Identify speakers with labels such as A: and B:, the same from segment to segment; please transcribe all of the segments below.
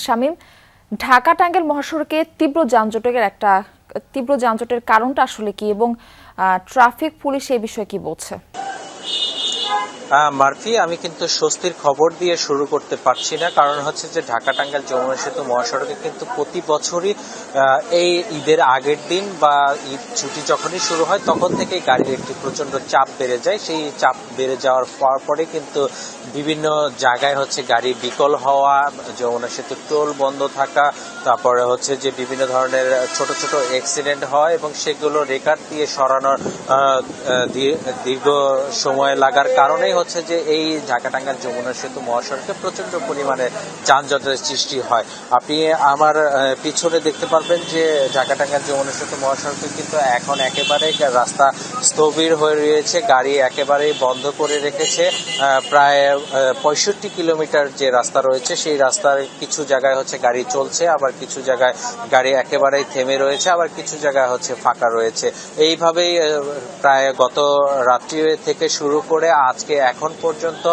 A: শামীম, ঢাকা টাঙ্গাইল মহাসড়কে তীব্র যানজটের কারণটা আসলে কি এবং ট্রাফিক পুলিশ এই বিষয়ে কি বলছে?
B: মার্ফি, আমি কিন্তু স্বস্তির খবর দিয়ে শুরু করতে পারছি না, কারণ হচ্ছে যে ঢাকা টাঙ্গাইল যমুনা সেতু মহাসড়কে কিন্তু প্রতি বছরই এই ঈদের আগের দিন বা ঈদ ছুটি যখনই শুরু হয় তখন থেকেই গাড়ির একটি প্রচন্ড চাপ বেড়ে যায়। সেই চাপ বেড়ে যাওয়ার পরে কিন্তু বিভিন্ন জায়গায় হচ্ছে গাড়ি বিকল হওয়া, যমুনা সেতু টোল বন্ধ থাকা, তারপরে হচ্ছে যে বিভিন্ন ধরনের ছোট ছোট অ্যাক্সিডেন্ট হয় এবং সেগুলো রেকর্ড দিয়ে সরানোর দীর্ঘ সময় লাগার কারণেই হচ্ছে যে এই ঢাকা টাঙ্গাইল যমুনা সেতু মহাসড়কে প্রচন্ড পরিমাণে যানজটের সৃষ্টি হয়। আপনি আমার পিছনে দেখতে পারবেন যে ঢাকা টাঙ্গাইল যমুনা সেতু মহাসড়কে কিন্তু এখন একেবারে রাস্তা স্থবির হয়ে রয়েছে, গাড়ি একেবারেই বন্ধ করে রেখেছে। প্রায় 65 কিলোমিটার যে রাস্তা রয়েছে সেই রাস্তার কিছু জায়গায় হচ্ছে গাড়ি চলছে, আবার কিছু জায়গায় গাড়ি একেবারেই থেমে রয়েছে, আবার কিছু জায়গায় হচ্ছে ফাঁকা রয়েছে। এইভাবেই প্রায় গত রাত্রি থেকে শুরু করে আজকে এখন পর্যন্ত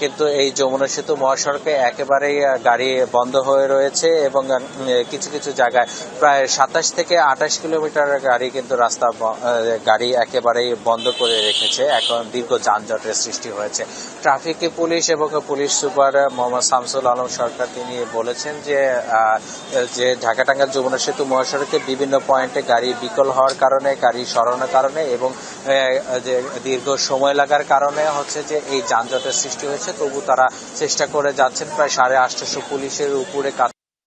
B: কিন্তু এই যমুনা সেতু মহাসড়কে একেবারেই গাড়ি বন্ধ হয়ে রয়েছে এবং কিছু কিছু জায়গায় প্রায় 27 থেকে 28 কিলোমিটার গাড়ি একেবারেই বন্ধ করে রেখেছে। এখন দীর্ঘ যানজটের সৃষ্টি হয়েছে। ট্রাফিক পুলিশ এবং পুলিশ সুপার মোহাম্মদ শামসুল আলম সরকার তিনি বলেছেন যে ঢাকা টাঙ্গাইল যমুনা সেতু মহাসড়কে বিভিন্ন পয়েন্টে গাড়ি বিকল হওয়ার কারণে, গাড়ি সরানোর কারণে এবং দীর্ঘ সময় লাগার কারণে হচ্ছে যে এই যানজটের সৃষ্টি হয়েছে। তবু তারা চেষ্টা করে যাচ্ছেন। প্রায় 850 পুলিশের উপরে কাজ